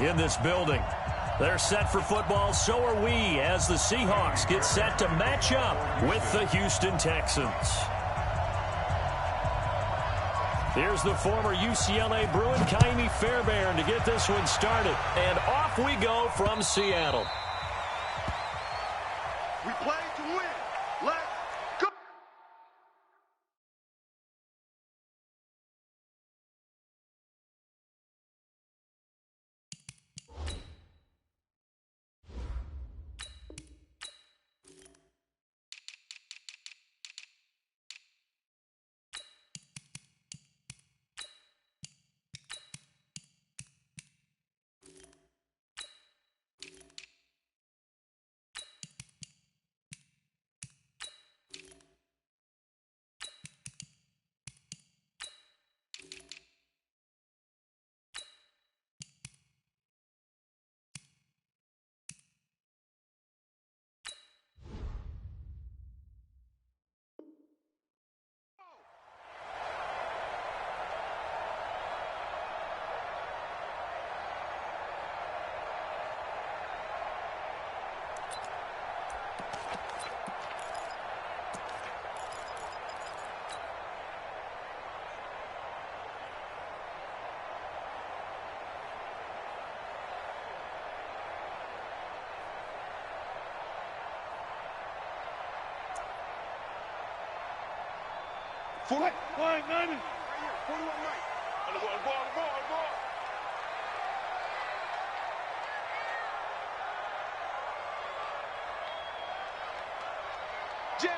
in this building. They're set for football, so are we, as the Seahawks get set to match up with the Houston Texans. Here's the former UCLA Bruin, Kaimi Fairbairn, to get this one started. And off we go from Seattle. We play to win. Let's go. Fly, 90. 41 right. On the ball. Jim.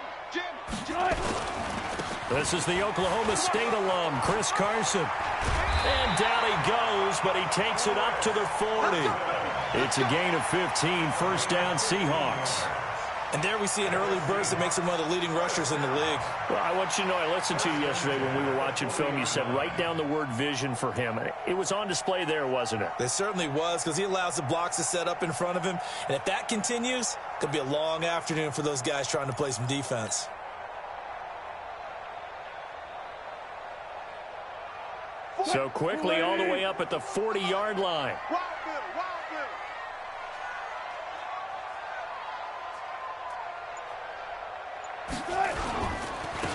This is the Oklahoma State alum, Chris Carson. And down he goes, but he takes it up to the 40. It's a gain of 15, first down Seahawks. And there we see an early burst that makes him one of the leading rushers in the league. Well, I want you to know, I listened to you yesterday when we were watching film. You said write down the word vision for him. It was on display there, wasn't it? It certainly was, because he allows the blocks to set up in front of him. And if that continues, it could be a long afternoon for those guys trying to play some defense. So quickly all the way up at the 40-yard line.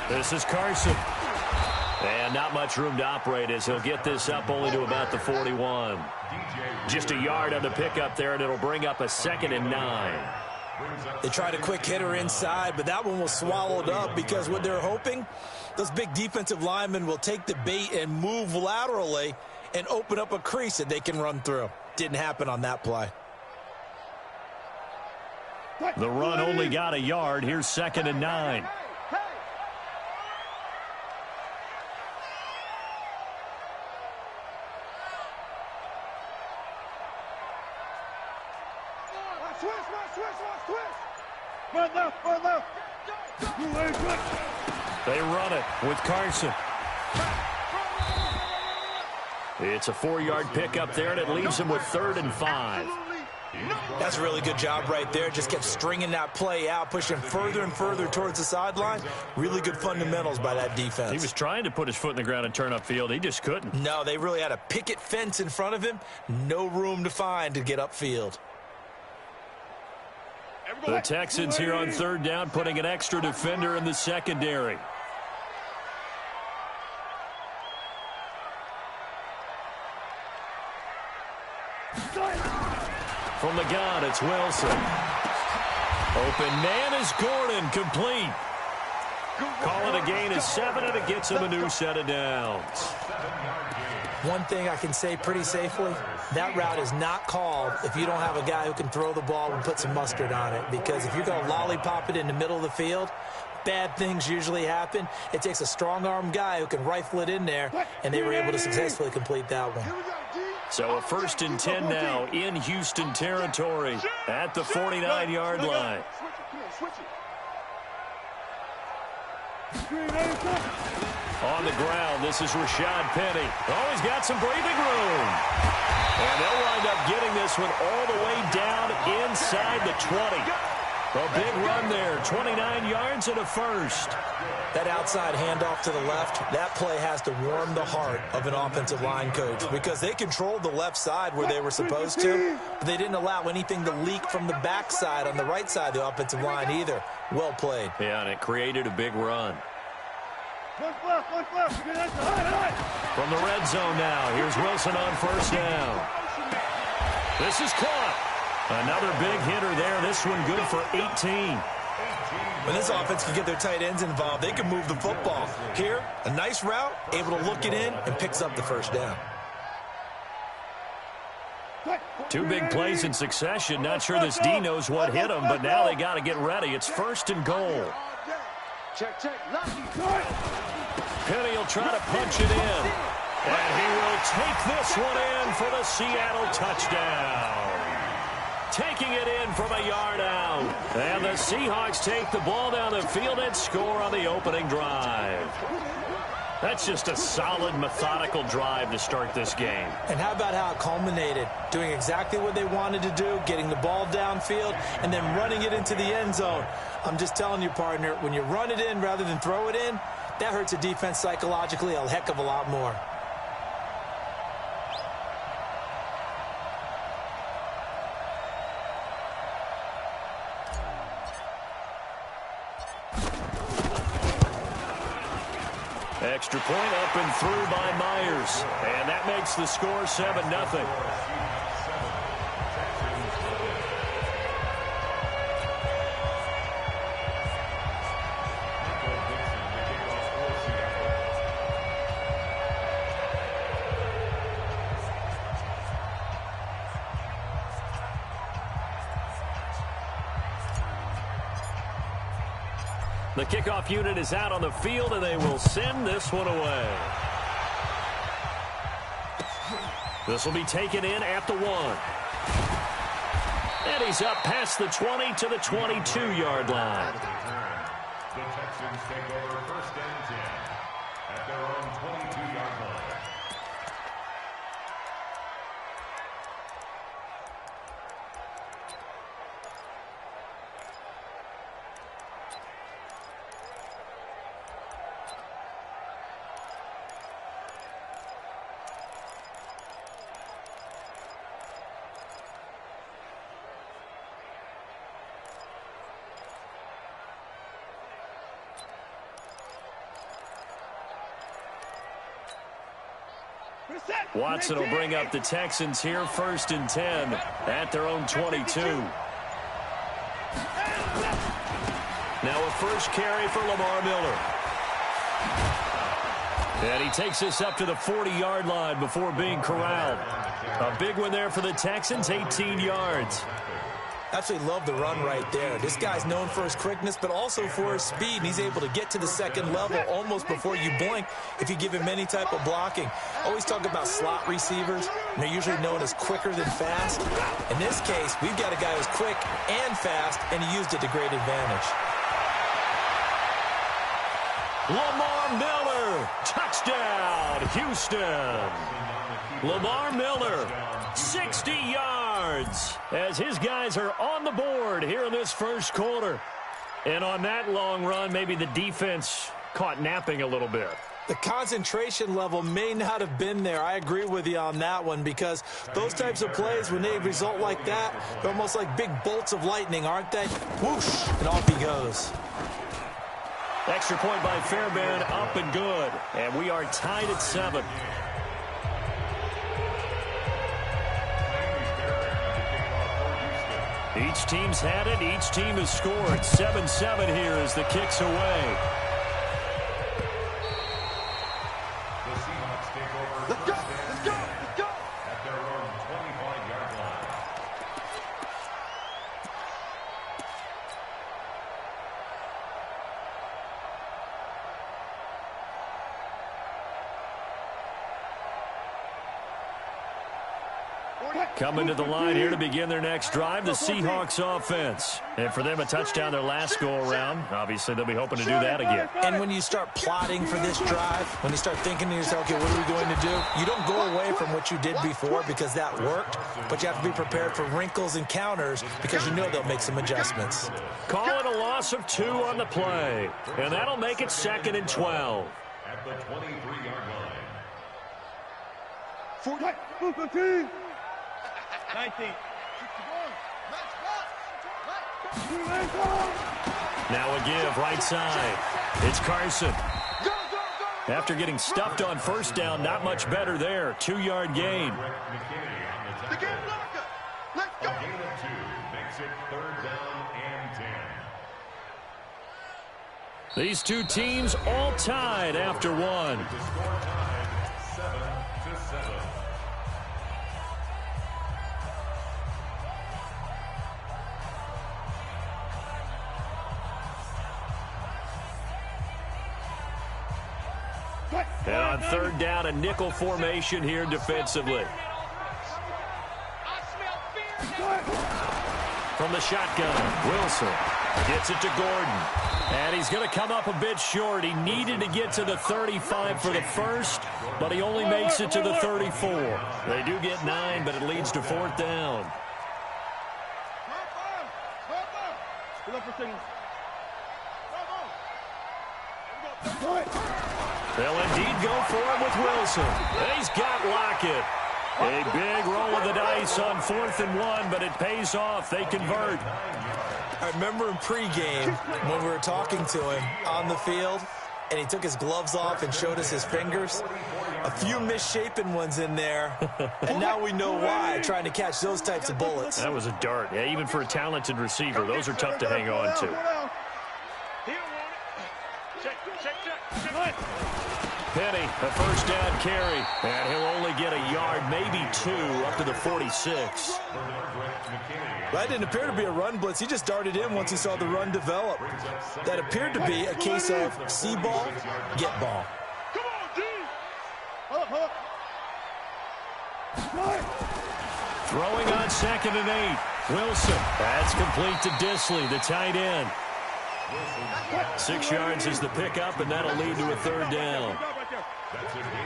This is Carson. And not much room to operate as he'll get this up only to about the 41. Just a yard on the pickup there, and it'll bring up a 2nd and 9. They tried a quick hitter inside, but that one was swallowed up because what they're hoping, those big defensive linemen will take the bait and move laterally and open up a crease that they can run through. Didn't happen on that play. The run only got a yard. Here's 2nd and 9. They run it with Carson. It's a 4-yard pickup there, and it leaves him with 3rd and 5. That's a really good job right there. Just kept stringing that play out, pushing further and further towards the sideline. Really good fundamentals by that defense. He was trying to put his foot in the ground and turn upfield. He just couldn't. No, they really had a picket fence in front of him. No room to find to get upfield. The Texans here on 3rd down, putting an extra defender in the secondary. From the gun, it's Wilson. Open man is Gordon, complete. Call it a gain of 7, and it gets him a new set of downs. One thing I can say pretty safely, that route is not called if you don't have a guy who can throw the ball and put some mustard on it. Because if you're going to lollipop it in the middle of the field, bad things usually happen. It takes a strong-arm guy who can rifle it in there, and they were able to successfully complete that one. So a 1st and 10 now in Houston territory at the 49-yard line. On the ground, this is Rashad Penny. Oh, he's got some breathing room. And they'll wind up getting this one all the way down inside the 20. A big run there, 29 yards and a first. That outside handoff to the left, that play has to warm the heart of an offensive line coach because they controlled the left side where they were supposed to, but they didn't allow anything to leak from the backside on the right side of the offensive line either. Well played. Yeah, and it created a big run. From the red zone now, here's Wilson on first down. This is caught. Another big hitter there. This one good for 18. When this offense can get their tight ends involved, they can move the football. Here, a nice route, able to look it in, and picks up the first down. Two big plays in succession. Not sure this D knows what hit him, but now they got to get ready. It's first and goal. Penny will try to punch it in. And he will take this one in for the Seattle touchdown. Taking it in from a yard out. And the Seahawks take the ball down the field and score on the opening drive. That's just a solid, methodical drive to start this game. And how about how it culminated? Doing exactly what they wanted to do, getting the ball downfield, and then running it into the end zone. I'm just telling you, partner, when you run it in rather than throw it in, that hurts a defense psychologically a heck of a lot more. Extra point up and through by Myers. And that makes the score 7-0. The kickoff unit is out on the field, and they will send this one away. This will be taken in at the 1. And he's up past the 20 to the 22-yard line. The Texans take over first and 10 at their own 22-yard line. Watson will bring up the Texans here, first and 10 at their own 22. Now a first carry for Lamar Miller. And he takes this up to the 40-yard line before being corralled. A big one there for the Texans, 18 yards. Absolutely love the run right there. This guy's known for his quickness, but also for his speed. And he's able to get to the second level almost before you blink if you give him any type of blocking. Always talk about slot receivers, and they're usually known as quicker than fast. In this case, we've got a guy who's quick and fast, and he used it to great advantage. Lamar Miller, touchdown, Houston. Lamar Miller, 60 yards, as his guys are on the board here in this first quarter. And on that long run, maybe the defense caught napping a little bit. The concentration level may not have been there. I agree with you on that one, because those types of plays, when they result like that, they're almost like big bolts of lightning, aren't they? Whoosh, and off he goes. Extra point by Fairbairn, up and good. And we are tied at 7. Each team's had it. Each team has scored. 7-7 here as the kick's away. The Seahawks take over Let's go! first Let's and go! 10 Let's go! at their own 25-yard line. Coming to the line here to begin their next drive, the Seahawks offense. And for them, a touchdown their last go-around. Obviously, they'll be hoping to do that again. And when you start plotting for this drive, when you start thinking to yourself, okay, what are we going to do? You don't go away from what you did before because that worked, but you have to be prepared for wrinkles and counters because you know they'll make some adjustments. Call it a loss of 2 on the play, and that'll make it 2nd and 12. At the 23-yard line. 15. 19. Now a give, right side. It's Carson. After getting stuffed on first down, not much better there. 2-yard gain. The game blocker. Let's go. A gain of 2 makes it 3rd down and 10. These two teams all tied after one. The score tied 7-7. And on 3rd down, a nickel formation here defensively. From the shotgun, Wilson gets it to Gordon. And he's going to come up a bit short. He needed to get to the 35 for the first, but he only makes it to the 34. They do get 9, but it leads to 4th down. They'll indeed go for it with Wilson. He's got Lockett. A big roll of the dice on 4th and 1, but it pays off. They convert. I remember in pregame when we were talking to him on the field, and he took his gloves off and showed us his fingers. A few misshapen ones in there, and now we know why, trying to catch those types of bullets. That was a dart. Yeah, even for a talented receiver, those are tough to hang on to. Penny, a first down carry, and he'll only get a yard, maybe 2, up to the 46. That didn't appear to be a run blitz. He just darted in once he saw the run develop. That appeared to be a case of see ball, get ball. Come on, D. Throwing on 2nd and 8. Wilson. That's complete to Disley, the tight end. 6 yards is the pickup, and that'll lead to a 3rd down.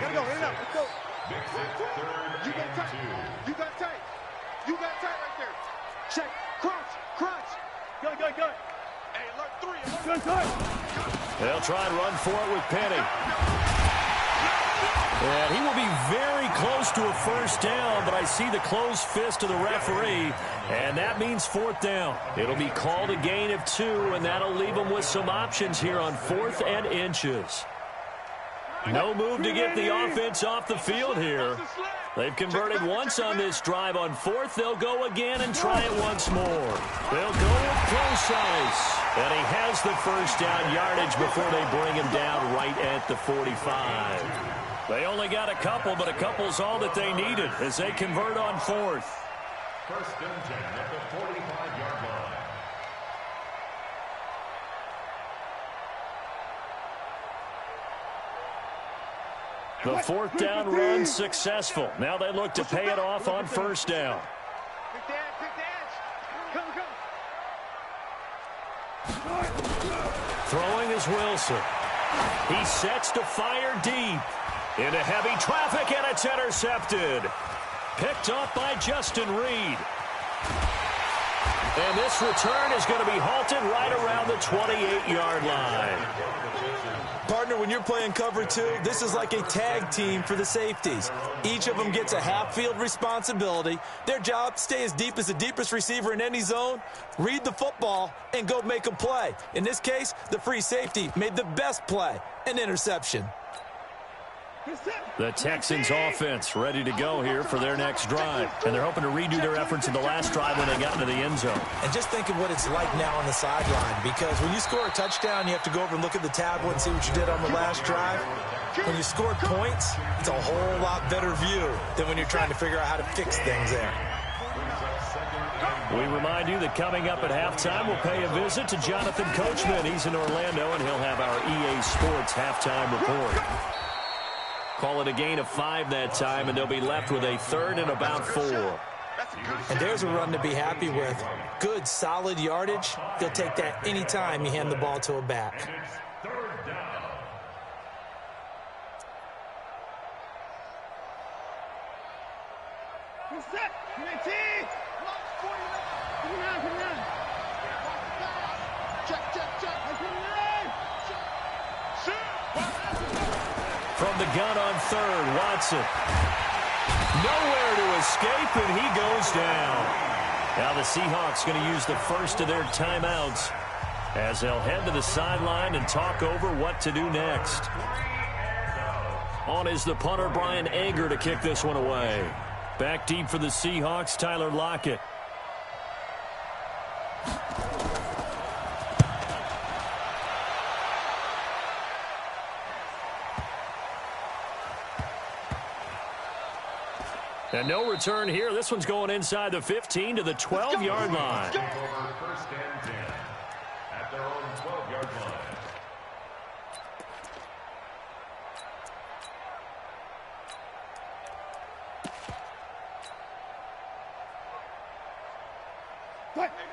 Gotta go, in and out. Let's go. You got tight. You got tight. You got tight right there. Check. Crunch. Go. Hey, alert 3. They'll try and run for it with Penny. And he will be very close to a first down, but I see the closed fist of the referee, and that means 4th down. It'll be called a gain of 2, and that'll leave them with some options here on 4th and inches. No move to get the offense off the field here. They've converted once on this drive. On 4th, they'll go again and try it once more. They'll go with precise. And he has the first down yardage before they bring him down right at the 45. They only got a couple, but a couple's all that they needed as they convert on 4th. 1st and 10 at the 45-yard line. The 4th down run successful. Now they look to pay it off on 1st down. Throwing is Wilson. He sets to fire deep. Into heavy traffic, and it's intercepted. Picked up by Justin Reed. And this return is going to be halted right around the 28-yard line. Partner, when you're playing cover 2, this is like a tag team for the safeties. Each of them gets a half-field responsibility. Their job, stay as deep as the deepest receiver in any zone, read the football, and go make a play. In this case, the free safety made the best play, an interception. The Texans offense ready to go here for their next drive. And they're hoping to redo their efforts in the last drive when they got into the end zone. And just think of what it's like now on the sideline, because when you score a touchdown, you have to go over and look at the tablet and see what you did on the last drive. When you score points, it's a whole lot better view than when you're trying to figure out how to fix things there. We remind you that coming up at halftime, we'll pay a visit to Jonathan Coachman. He's in Orlando, and he'll have our EA Sports halftime report. Call it a gain of 5 that time, and they'll be left with a 3rd and about 4. And there's a run to be happy with. Good, solid yardage. He'll take that anytime you hand the ball to a back. From the gun on third, Watson. Nowhere to escape, and he goes down. Now the Seahawks going to use the first of their timeouts as they'll head to the sideline and talk over what to do next. On is the punter, Brian Ager, to kick this one away. Back deep for the Seahawks, Tyler Lockett. And no return here. This one's going inside the 15 to the 12-yard line. First and 10 at their own 12-yard line.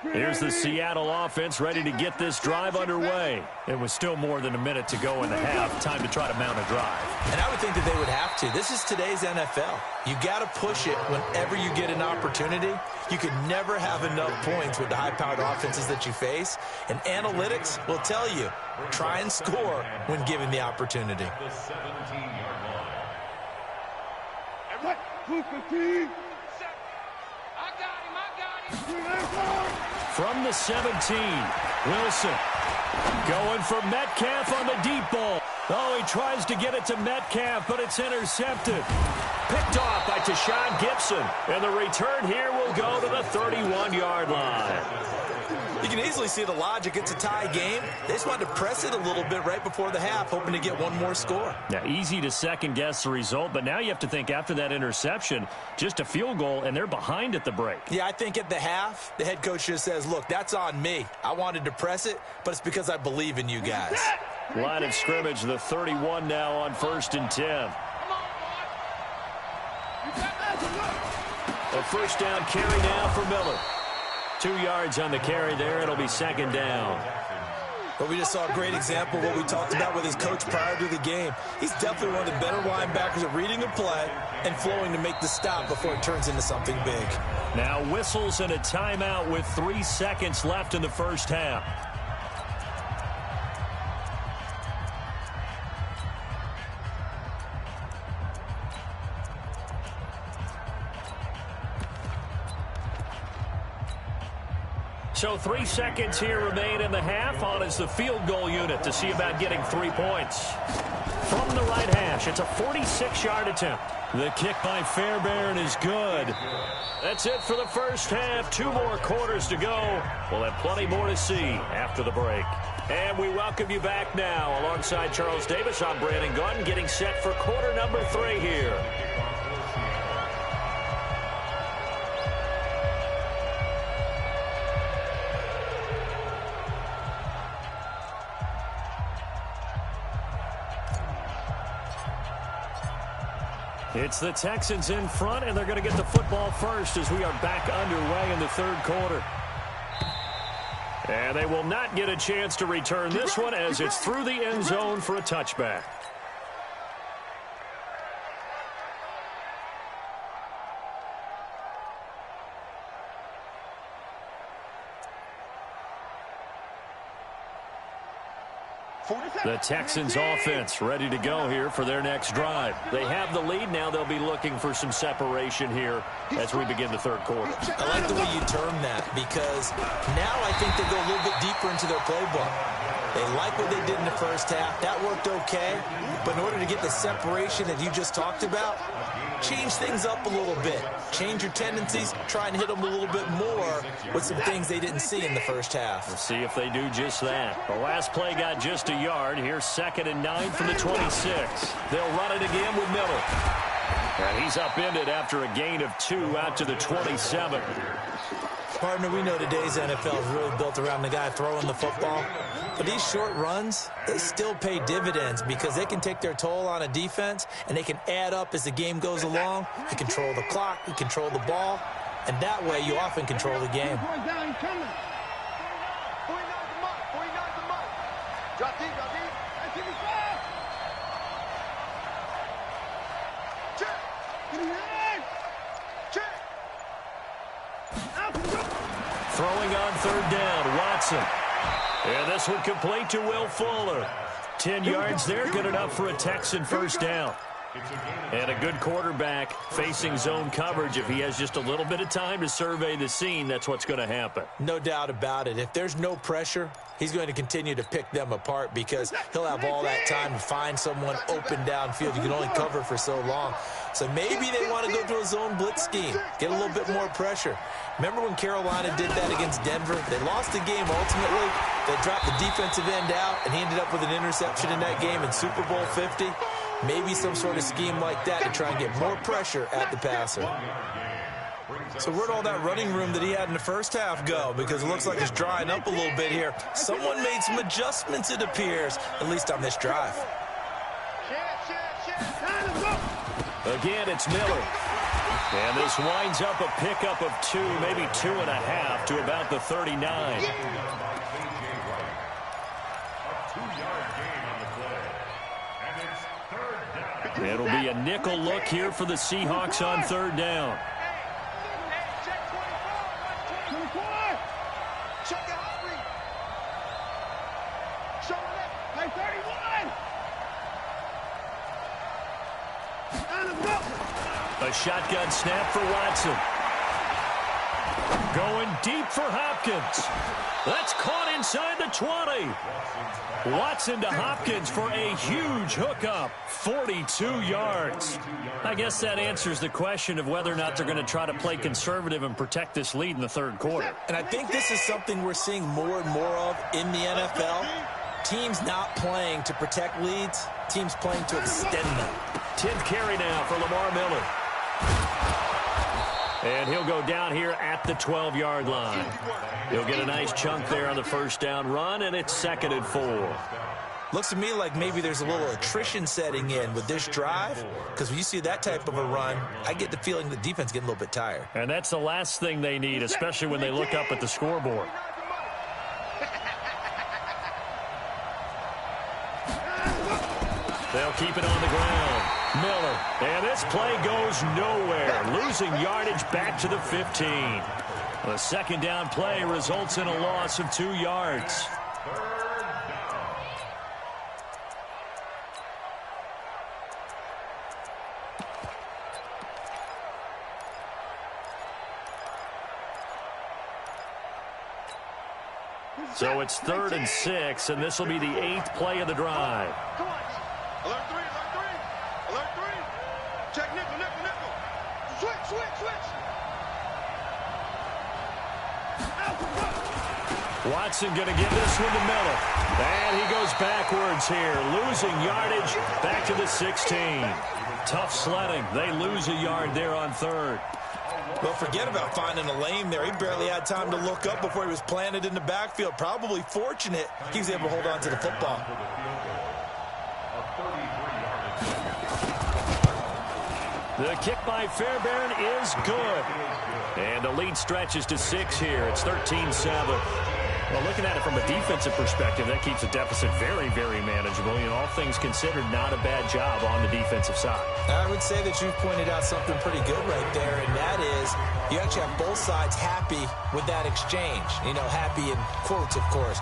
Here's the Seattle offense ready to get this drive underway. It was still more than a minute to go in the half. Time to try to mount a drive. And I would think that they would have to. This is today's NFL. You got to push it whenever you get an opportunity. You can never have enough points with the high-powered offenses that you face. And analytics will tell you, try and score when given the opportunity. The 17-yard line. From the 17, Wilson going for Metcalf on the deep ball. Oh, he tries to get it to Metcalf, but it's intercepted. Picked off by Tashawn Gibson. And the return here will go to the 31-yard line. You can easily see the logic. It's a tie game. They just wanted to press it a little bit right before the half, hoping to get one more score. Now, easy to second-guess the result, but now you have to think after that interception, just a field goal, and they're behind at the break. Yeah, I think at the half, the head coach just says, look, that's on me. I wanted to press it, but it's because I believe in you guys. Line of scrimmage, the 31 now on 1st and 10. A first down carry now for Miller. 2 yards on the carry there. It'll be second down. But we just saw a great example of what we talked about with his coach prior to the game. He's definitely one of the better linebackers at reading a play and flowing to make the stop before it turns into something big. Now whistles and a timeout with 3 seconds left in the first half. So 3 seconds here remain in the half. On is the field goal unit to see about getting 3 points. From the right hash, it's a 46-yard attempt. The kick by Fairbairn is good. That's it for the first half. 2 more quarters to go. We'll have plenty more to see after the break. And we welcome you back now. Alongside Charles Davis, I'm Brandon Gunn, getting set for quarter number 3 here. It's the Texans in front, and they're going to get the football first as we are back underway in the third quarter. And they will not get a chance to return this one as it's through the end zone for a touchback. The Texans offense ready to go here for their next drive. They have the lead. Now they'll be looking for some separation here as we begin the third quarter. I like the way you term that because now I think they go a little bit deeper into their playbook. They like what they did in the first half. That worked okay. But in order to get the separation that you just talked about, change things up a little bit. Change your tendencies. Try and hit them a little bit more with some things they didn't see in the first half. We'll see if they do just that. The last play got just a yard. Here's 2nd and 9 from the 26. They'll run it again with Miller. And he's upended after a gain of 2 out to the 27. Partner, we know today's NFL is really built around the guy throwing the football. But these short runs, they still pay dividends because they can take their toll on a defense and they can add up as the game goes along. You control the clock, you control the ball, and that way you often control the game. Drop deep, drop deep. Check. Check. Throwing on third down, Watson. And this one complete to Will Fuller. 10 yards there, good enough for a Texan first down. And a good quarterback facing zone coverage. If he has just a little bit of time to survey the scene, that's what's going to happen. No doubt about it. If there's no pressure, he's going to continue to pick them apart because he'll have all that time to find someone open downfield. You can only cover for so long. So maybe they want to go to a zone blitz scheme, get a little bit more pressure. Remember when Carolina did that against Denver? They lost the game ultimately. They dropped the defensive end out, and he ended up with an interception in that game in Super Bowl 50. Maybe some sort of scheme like that to try and get more pressure at the passer. So where'd all that running room that he had in the first half go? Because it looks like it's drying up a little bit here. Someone made some adjustments, it appears, at least on this drive. Again, it's Miller. And this winds up a pickup of 2, maybe 2.5 to about the 39. It'll be a nickel look here for the Seahawks on third down. A shotgun snap for Watson. Going deep for Hopkins. That's caught inside the 20. Watson to Hopkins for a huge hookup. 42 yards. I guess that answers the question of whether or not they're going to try to play conservative and protect this lead in the third quarter. And I think this is something we're seeing more and more of in the NFL. Teams not playing to protect leads, teams playing to extend them. 10th carry now for Lamar Miller. And he'll go down here at the 12-yard line. He'll get a nice chunk there on the first down run, and it's 2nd and 4. Looks to me like maybe there's a little attrition setting in with this drive, because when you see that type of a run, I get the feeling the defense getting a little bit tired. And that's the last thing they need, especially when they look up at the scoreboard. They'll keep it on the ground. Miller, and this play goes nowhere. Losing yardage back to the 15. The second down play results in a loss of 2 yards. So it's 3rd and 6, and this will be the 8th play of the drive. Come on. Alert 3, alert 3. Alert 3. Check nickel, nickel, nickel. Switch, switch, switch. Watson going to give this one to Miller. And he goes backwards here, losing yardage back to the 16. Tough sledding. They lose a yard there on 3rd. Well, forget about finding a lane there. He barely had time to look up before he was planted in the backfield. Probably fortunate he was able to hold on to the football. The kick by Fairbairn is good. And the lead stretches to 6 here. It's 13-7. Well, looking at it from a defensive perspective, that keeps the deficit very, very manageable. You know, all things considered, not a bad job on the defensive side. I would say that you've pointed out something pretty good right there, and that is you actually have both sides happy with that exchange. You know, happy in quotes, of course.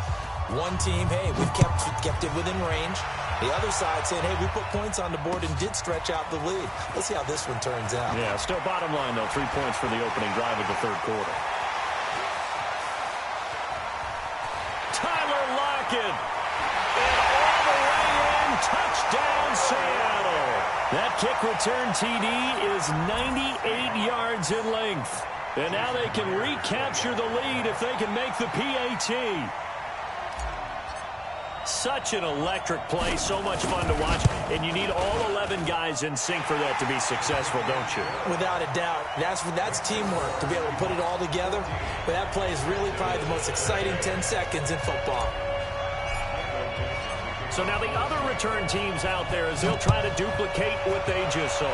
One team, hey, we've kept it within range. The other side saying, hey, we put points on the board and did stretch out the lead. Let's see how this one turns out. Yeah, still bottom line, though, 3 points for the opening drive of the third quarter. Tyler Lockett. And all the way in, touchdown Seattle. That kick return TD is 98 yards in length. And now they can recapture the lead if they can make the PAT. Such an electric play, so much fun to watch, and you need all 11 guys in sync for that to be successful, don't you? Without a doubt. That's teamwork, to be able to put it all together. But that play is really probably the most exciting 10 seconds in football. So now the other return teams out there as they'll try to duplicate what they just saw.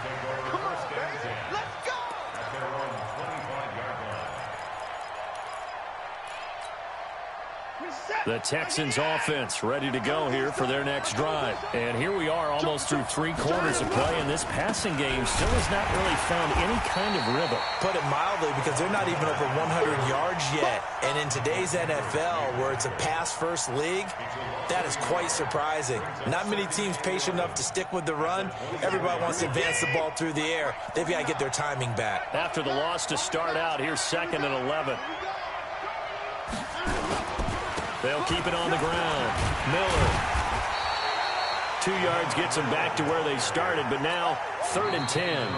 take over first and 10. Let's go! At their own 25-yard line. The Texans offense ready to go here for their next drive. And here we are almost through 3 quarters of play, and this passing game still has not really found any kind of rhythm. Put it mildly, because they're not even over 100 yards yet. And in today's NFL, where it's a pass-first league, that is quite surprising. Not many teams patient enough to stick with the run. Everybody wants to advance the ball through the air. They've got to get their timing back. After the loss to start out, here's 2nd and 11. They'll keep it on the ground. Miller. 2 yards gets them back to where they started, but now 3rd and 10.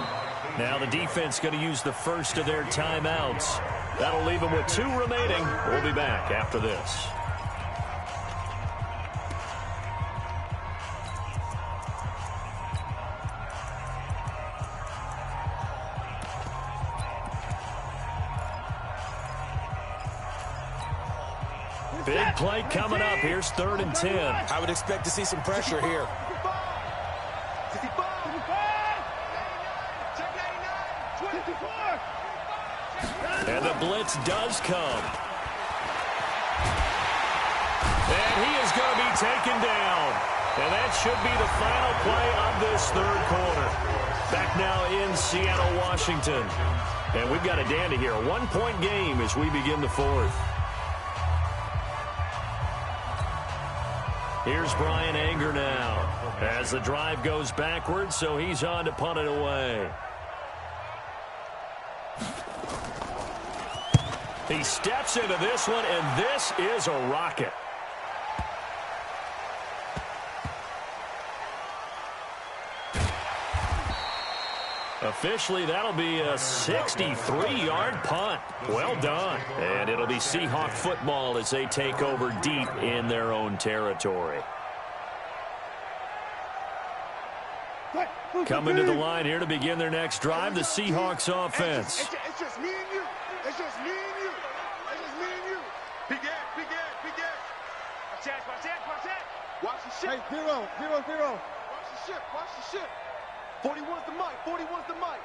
Now the defense going to use the first of their timeouts. That'll leave them with 2 remaining. We'll be back after this. Big play coming up. Here's 3rd and 10. I would expect to see some pressure here. And the blitz does come. And he is going to be taken down. And that should be the final play of this 3rd quarter. Back now in Seattle, Washington. And we've got a dandy here. A 1-point game as we begin the 4th. Here's Brian Anger now as the drive goes backwards, so he's on to punt it away. He steps into this one, and this is a rocket. Officially, that'll be a 63-yard punt. Well done. And it'll be Seahawk football as they take over deep in their own territory. Coming to the line here to begin their next drive, the Seahawks offense. It's just me and you. It's just me and you. It's just me and you. Big ass, big ass, big ass. Watch that. Watch the shit. Hey, 0, 0, 0. Watch the shit. Watch the shit. 41's the mic. 41's the mic.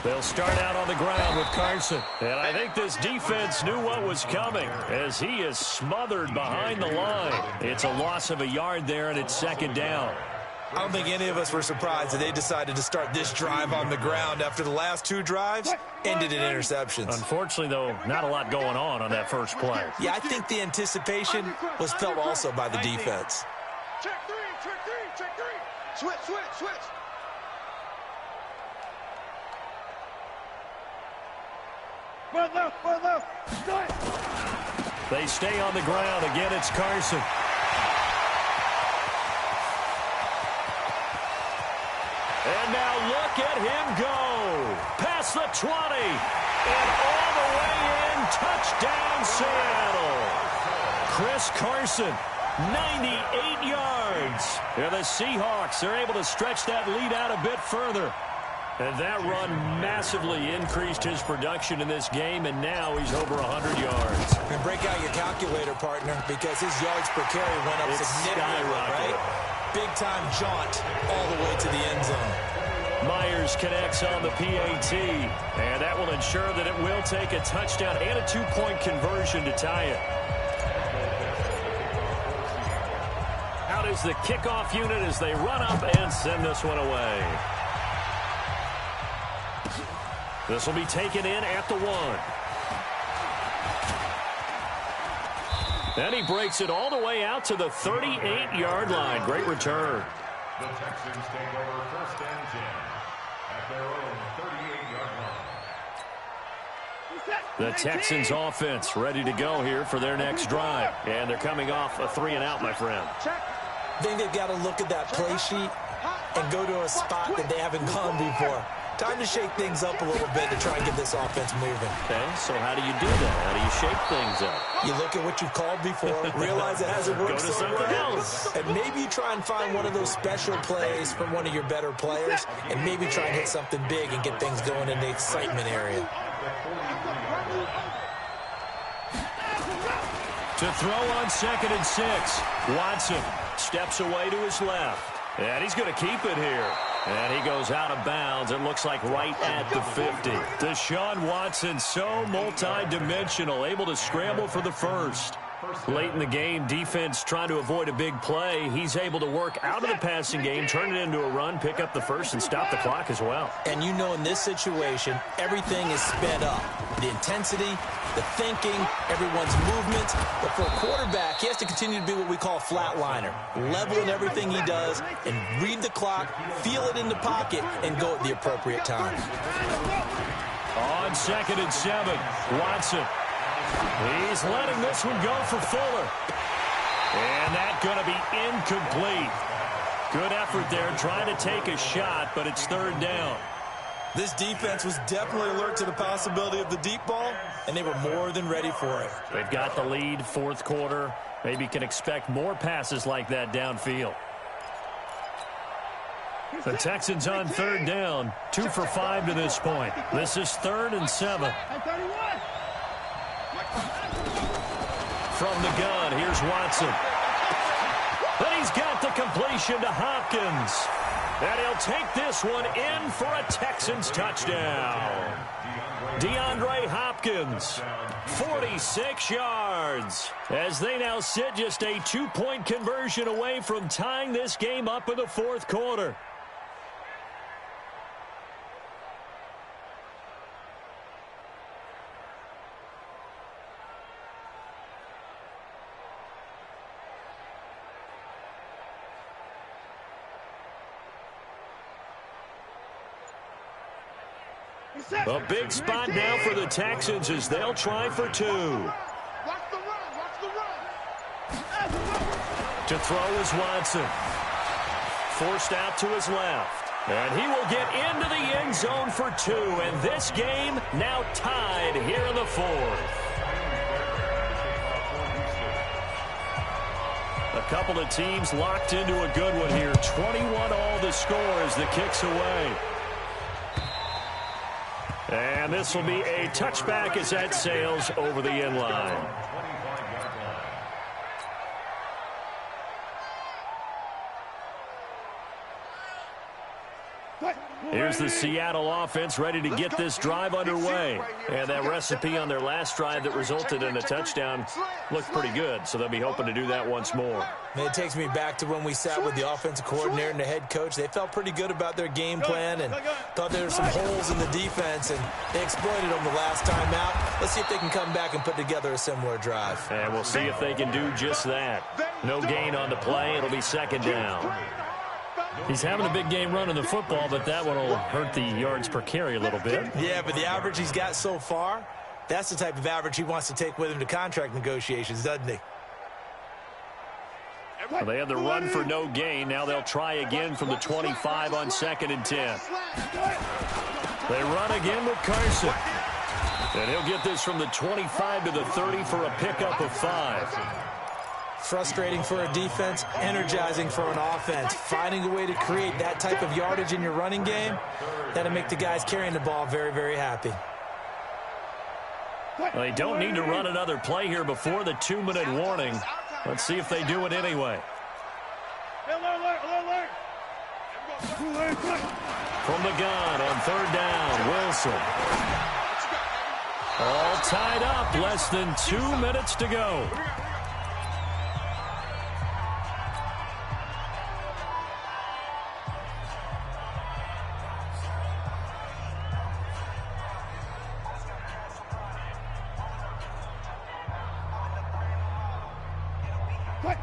They'll start out on the ground with Carson. And I think this defense knew what was coming as he is smothered behind the line. It's a loss of a yard there, and it's 2nd down. I don't think any of us were surprised that they decided to start this drive on the ground after the last 2 drives ended in interceptions. Unfortunately, though, not a lot going on that first play. Yeah, I think the anticipation was felt also by the defense. Check 3, check 3, check 3. Switch. Run left. Start. They stay on the ground. Again, it's Carson. And now look at him go. Past the 20. And all the way in. Touchdown, Seattle. Chris Carson, 98 yards. And the Seahawks are able to stretch that lead out a bit further. And that run massively increased his production in this game, and now he's over 100 yards. And break out your calculator, partner, because his yards per carry went up significantly, right? Big-time jaunt all the way to the end zone. Myers connects on the PAT, and that will ensure that it will take a touchdown and a 2-point conversion to tie it. Out is the kickoff unit as they run up and send this one away. This will be taken in at the 1. And he breaks it all the way out to the 38-yard line. Great return. The Texans take over first and 10 at their own 38-yard line. The Texans offense ready to go here for their next drive. And they're coming off a 3-and-out, my friend. I think they've got to look at that play sheet and go to a spot that they haven't gone before. Time to shake things up a little bit to try and get this offense moving. Okay, so how do you do that? How do you shake things up? You look at what you've called before, realize it hasn't worked Go to something else. and maybe you try and find one of those special plays from one of your better players, and maybe try and hit something big and get things going in the excitement area. To throw on 2nd and 6, Watson steps away to his left. And he's going to keep it here. And he goes out of bounds. It looks like right at the 50. Deshaun Watson, so multi-dimensional, able to scramble for the first. Late in the game, defense trying to avoid a big play. He's able to work out of the passing game, turn it into a run, pick up the first, and stop the clock as well. And you know in this situation, everything is sped up. The intensity, the thinking, everyone's movement. But for a quarterback, he has to continue to be what we call a flatliner. Level in everything he does and read the clock, feel it in the pocket, and go at the appropriate time. On 2nd and 7, Watson. He's letting this one go for Fuller. And that's going to be incomplete. Good effort there, trying to take a shot, but it's 3rd down. This defense was definitely alert to the possibility of the deep ball, and they were more than ready for it. They've got the lead, 4th quarter. Maybe can expect more passes like that downfield. The Texans on 3rd down, 2 for 5 to this point. This is 3rd and 7. From the gun, here's Watson. Then he's got the completion to Hopkins. And he'll take this one in for a Texans touchdown. DeAndre Hopkins, 46 yards. As they now sit just a 2-point conversion away from tying this game up in the 4th quarter. A big spot now for the Texans as they'll try for 2. To throw is Watson. Forced out to his left. And he will get into the end zone for 2. And this game now tied here in the 4th. A couple of teams locked into a good one here. 21 all the score as the kick's away. And this will be a touchback as that sails over the end line. Here's the Seattle offense ready to get this drive underway. And that recipe on their last drive that resulted in a touchdown looked pretty good, so they'll be hoping to do that once more. It takes me back to when we sat with the offensive coordinator and the head coach. They felt pretty good about their game plan and thought there were some holes in the defense, and they exploited them the last time out. Let's see if they can come back and put together a similar drive. And we'll see if they can do just that. No gain on the play. It'll be 2nd down. He's having a big game running the football, but that one will hurt the yards per carry a little bit. Yeah, but the average he's got so far, that's the type of average he wants to take with him to contract negotiations, doesn't he? Well, they had the run for no gain. Now they'll try again from the 25 on 2nd and 10. They run again with Carson. And he'll get this from the 25 to the 30 for a pickup of 5. Frustrating for a defense, energizing for an offense. Finding a way to create that type of yardage in your running game, that'll make the guys carrying the ball very, very happy. Well, they don't need to run another play here before the 2-minute warning. Let's see if they do it anyway. From the gun on 3rd down, Wilson. All tied up, less than 2 minutes to go.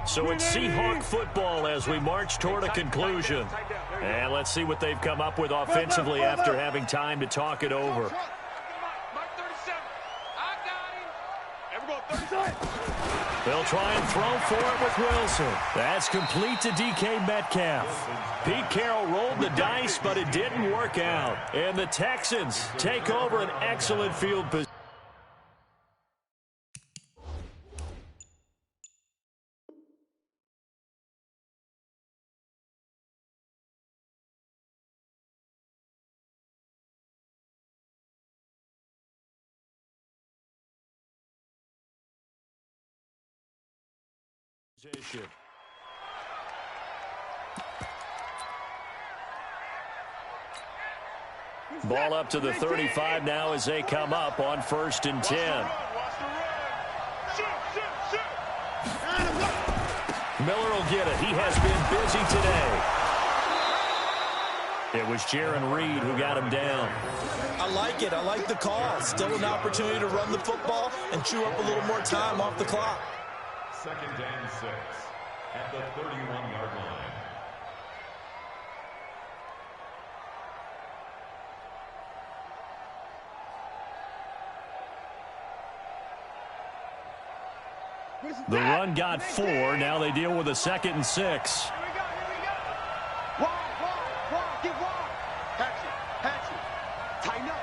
So it's Seahawk football as we march toward a conclusion. And let's see what they've come up with offensively after having time to talk it over. They'll try and throw for it with Wilson. That's complete to D.K. Metcalf. Pete Carroll rolled the dice, but it didn't work out. And the Texans take over an excellent field position. Ball up to the 35 now as they come up on 1st and 10. Miller will get it. He has been busy today. It was Jaron Reed who got him down. I like it. I like the call. Still an opportunity to run the football and chew up a little more time off the clock. 2nd and 6 at the 31-yard line. The run got 4. Now they deal with a 2nd and 6. Here we go. Wide, get wide. Hatchet. Tighten up.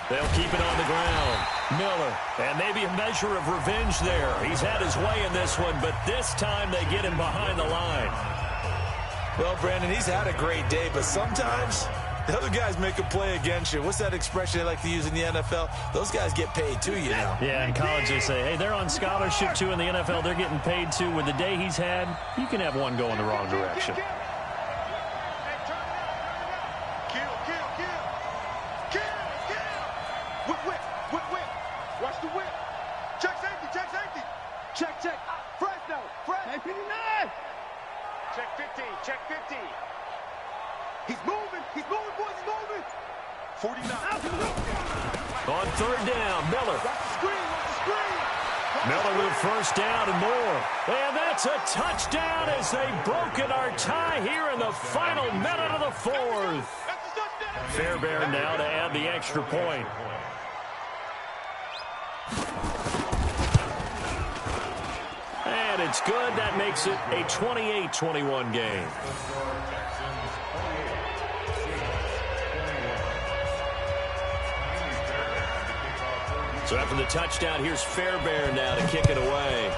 They'll keep it on the ground. Miller, and maybe a measure of revenge there. He's had his way in this one, but this time they get him behind the line. Well, Brandon, he's had a great day, but sometimes the other guys make a play against you. What's that expression they like to use in the NFL? Those guys get paid too, you know. Yeah, in college they say, hey, they're on scholarship too. In the NFL, they're getting paid too. With the day he's had, you can have one go in the wrong direction. Whip. Watch the whip. Check safety. Check. Fresno. Hey, 59. Check 50. He's moving, boys, he's moving. 49. On 3rd down, Miller. Watch the screen. Miller with 1st down and more. And that's a touchdown as they've broken our tie here in the final minute of the 4th. Fairbairn now to add the extra point. And it's good. That makes it a 28-21 game. So after the touchdown, here's Fairbairn now to kick it away.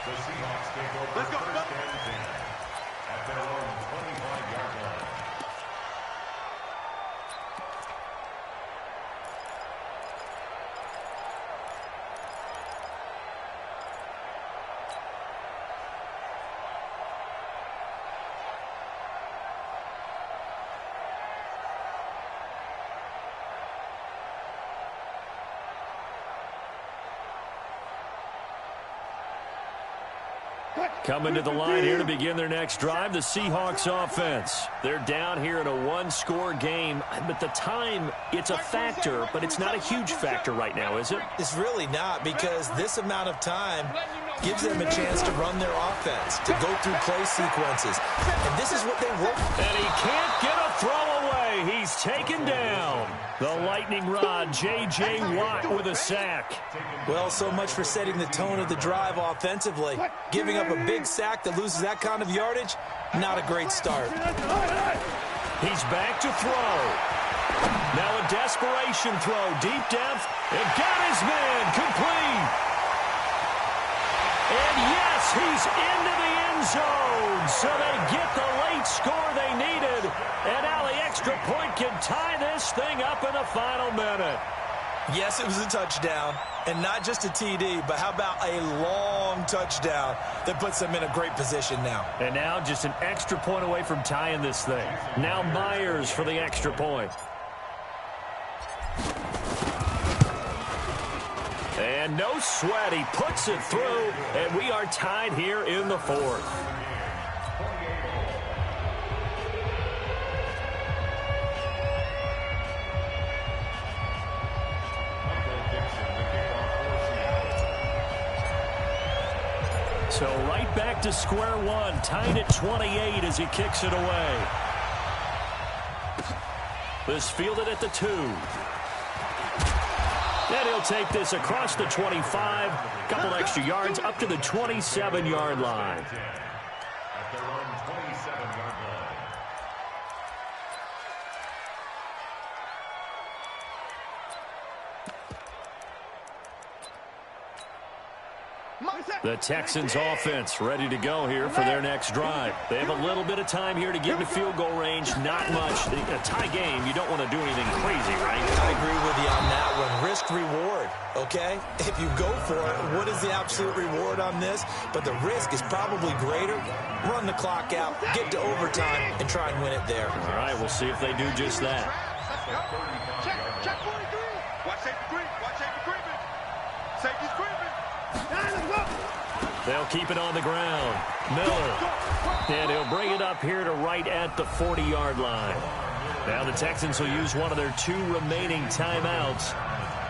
The Seahawks take over 1st and 10 at their own 25-yard line. Coming to the line here to begin their next drive, the Seahawks offense. They're down here in a one-score game, but the time, it's a factor, but it's not a huge factor right now, is it? It's really not, because this amount of time gives them a chance to run their offense, to go through play sequences. And this is what they work. And he can't get a throw away. He's taken down. The lightning rod, J.J. Watt with a sack. Well, so much for setting the tone of the drive offensively. Giving up a big sack that loses that kind of yardage, not a great start. He's back to throw. Now a desperation throw, deep depth, and got his man, complete. And yes, he's into the end zone, so they get the late score they needed. And now the extra point can tie this thing up in the final minute. Yes, it was a touchdown, and not just a TD, but how about a long touchdown that puts them in a great position now. And now just an extra point away from tying this thing. Now Myers for the extra point. And no sweat, he puts it through, and we are tied here in the 4th. So right back to square one, tied at 28 as he kicks it away. This fielded at the 2. And he'll take this across the 25, couple extra yards up to the 27-yard line. At their own 27-yard line. The Texans offense ready to go here for their next drive. They have a little bit of time here to get into field goal range. Not much. A tie game, you don't want to do anything crazy, right? I agree with risk reward, okay? If you go for it, what is the absolute reward on this? But the risk is probably greater. Run the clock out, get to overtime, and try and win it there. All right, we'll see if they do just that. Check 43. Watch safety creep. Watch safety creeping. Safety's creeping. They'll keep it on the ground. Miller. And he'll bring it up here to right at the 40-yard line. Now the Texans will use one of their 2 remaining timeouts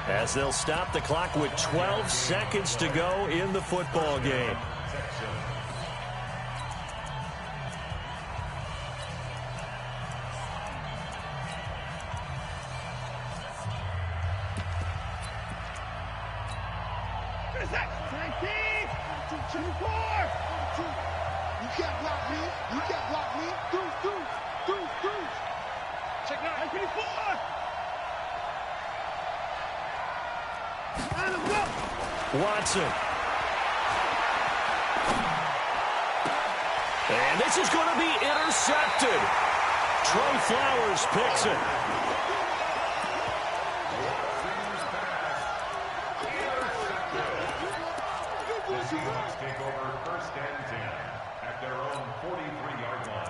as they'll stop the clock with 12 seconds to go in the football game. You can't block me. You can't block me. Deuce. Check 9. 24. Watson. And this is going to be intercepted. Trey Flowers picks it. The Seahawks take over 1st and 10 at their own 43-yard line.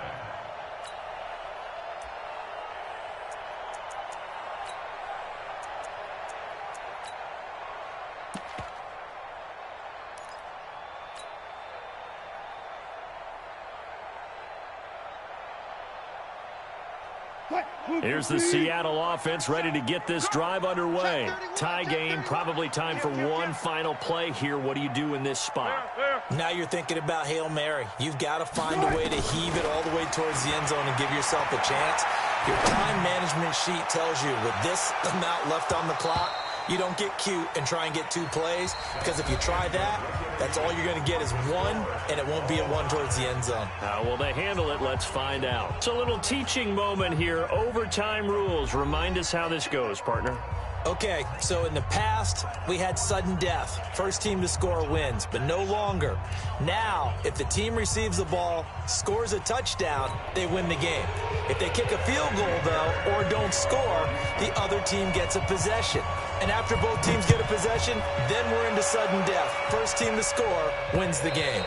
Here's the Seattle offense ready to get this drive underway. Tie game, probably time for one final play here. What do you do in this spot? Now you're thinking about Hail Mary. You've got to find a way to heave it all the way towards the end zone and give yourself a chance. Your time management sheet tells you with this amount left on the clock, you don't get cute and try and get 2 plays, because if you try that, that's all you're going to get is 1, and it won't be a 1 towards the end zone. How will they handle it? Let's find out. It's a little teaching moment here. Overtime rules. Remind us how this goes, partner. Okay, so in the past, we had sudden death. First team to score wins, but no longer. Now, if the team receives the ball, scores a touchdown, they win the game. If they kick a field goal, though, or don't score, the other team gets a possession. And after both teams get a possession, then we're into sudden death. First team to score wins the game.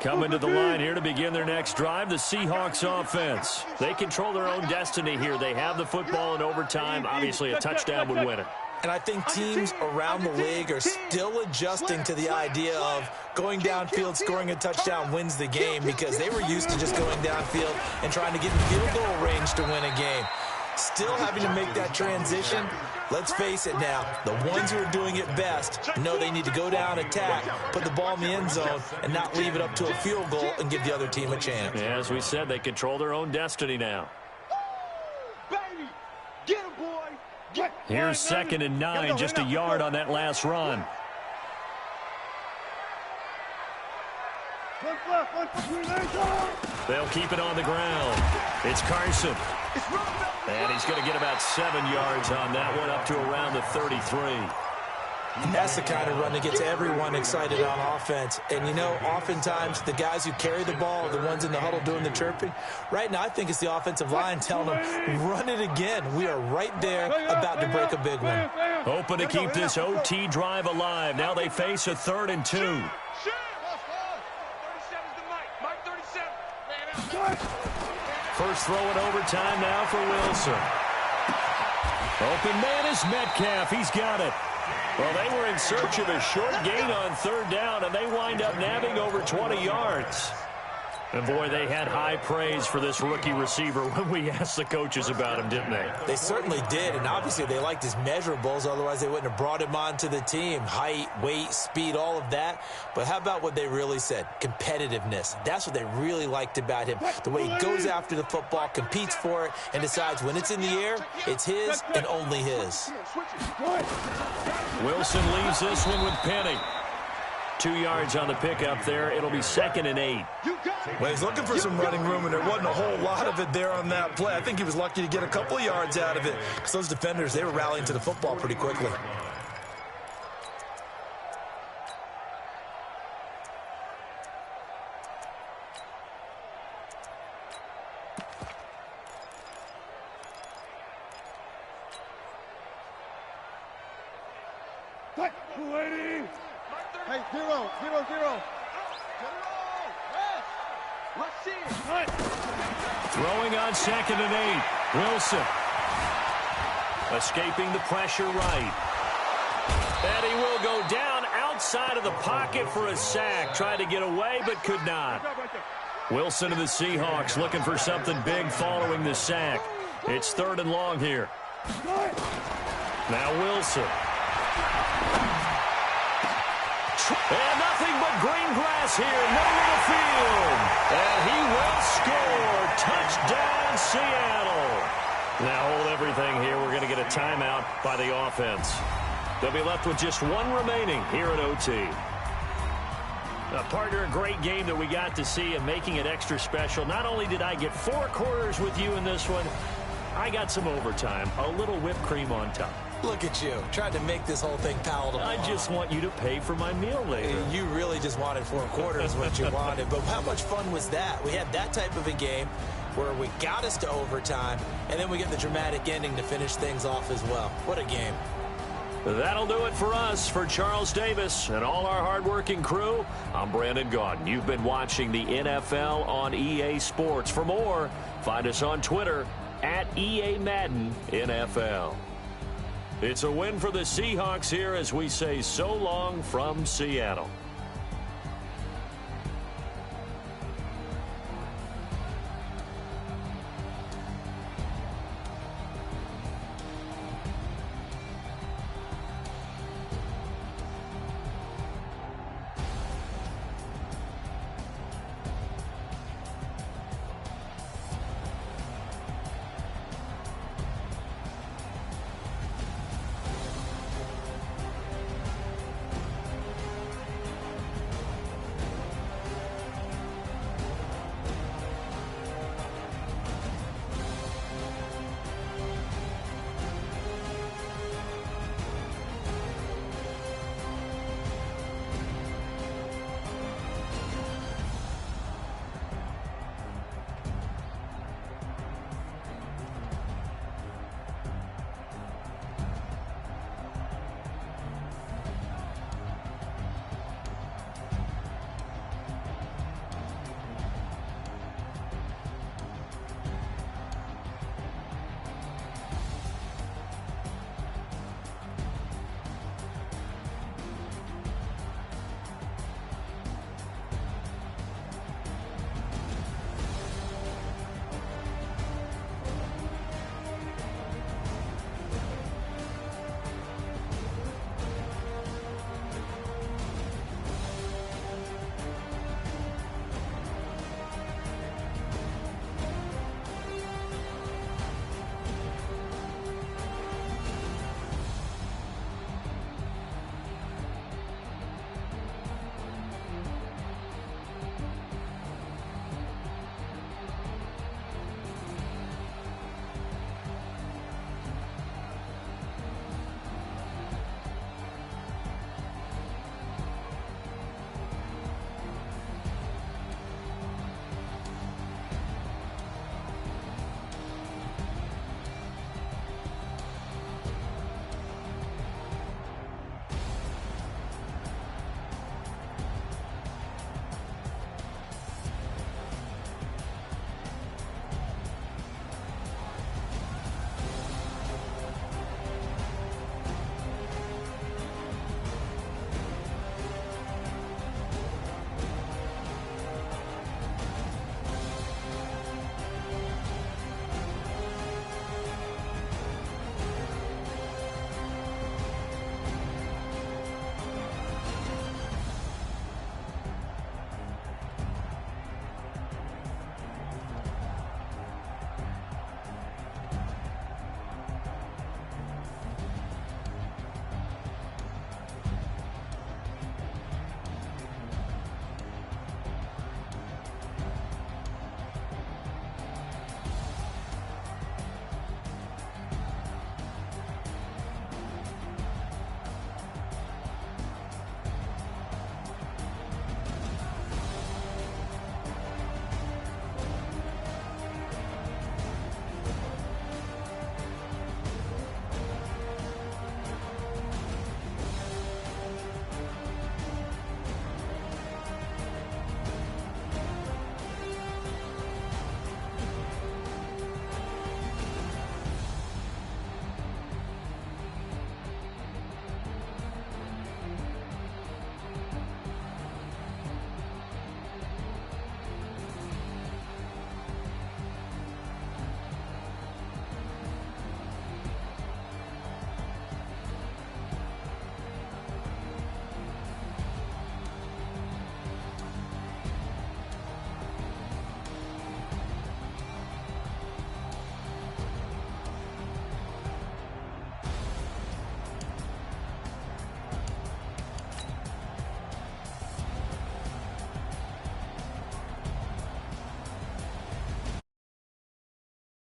Coming to the line here to begin their next drive, the Seahawks offense. They control their own destiny here. They have the football in overtime. Obviously, a touchdown would win it. And I think teams around the league are still adjusting to the idea of going downfield, scoring a touchdown wins the game, because they were used to just going downfield and trying to get in field goal range to win a game. Still having to make that transition. Let's face it now, the ones who are doing it best know they need to go down, attack, put the ball in the end zone, and not leave it up to a field goal and give the other team a chance. Yeah, as we said, they control their own destiny now. Baby, get him, boy. Here's 2nd and 9, just a yard on that last run. They'll keep it on the ground. It's Carson. And he's going to get about 7 yards on that one, up to around the 33. And that's the kind of run that gets everyone excited on offense. And, you know, oftentimes the guys who carry the ball are the ones in the huddle doing the chirping. Right now, I think it's the offensive line telling them, run it again. We are right there about to break a big one. Hoping to keep this OT drive alive. Now they face a 3rd and 2. First throw in overtime now for Wilson. Open man is Metcalf. He's got it. Well, they were in search of a short gain on 3rd down, and they wind up nabbing over 20 yards. And, boy, they had high praise for this rookie receiver when we asked the coaches about him, didn't they? They certainly did, and obviously they liked his measurables. Otherwise, they wouldn't have brought him onto the team. Height, weight, speed, all of that. But how about what they really said? Competitiveness. That's what they really liked about him. The way he goes after the football, competes for it, and decides when it's in the air, it's his and only his. Wilson leaves this one with Penny. 2 yards on the pickup there. It'll be 2nd and 8. Well, he's looking for some running room, and there wasn't a whole lot of it there on that play. I think he was lucky to get a couple of yards out of it, because those defenders, they were rallying to the football pretty quickly. Hey, 0-0-0. Let's see it. Throwing on 2nd and 8. Wilson. Escaping the pressure right. And he will go down outside of the pocket for a sack. Tried to get away, but could not. Wilson of the Seahawks looking for something big following the sack. It's 3rd and long here. Now Wilson. And nothing but green grass here, middle of the field. And he will score. Touchdown, Seattle. Now hold everything here. We're going to get a timeout by the offense. They'll be left with just 1 remaining here at OT. Partner, a great game that we got to see and making it extra special. Not only did I get 4 quarters with you in this one, I got some overtime, a little whipped cream on top. Look at you, trying to make this whole thing palatable. I just want you to pay for my meal later. You really just wanted 4 quarters what you wanted, but how much fun was that? We had that type of a game where we got us to overtime, and then we get the dramatic ending to finish things off as well. What a game. That'll do it for us. For Charles Davis and all our hardworking crew, I'm Brandon Gaudin. You've been watching the NFL on EA Sports. For more, find us on Twitter at EA Madden NFL. It's a win for the Seahawks here as we say so long from Seattle.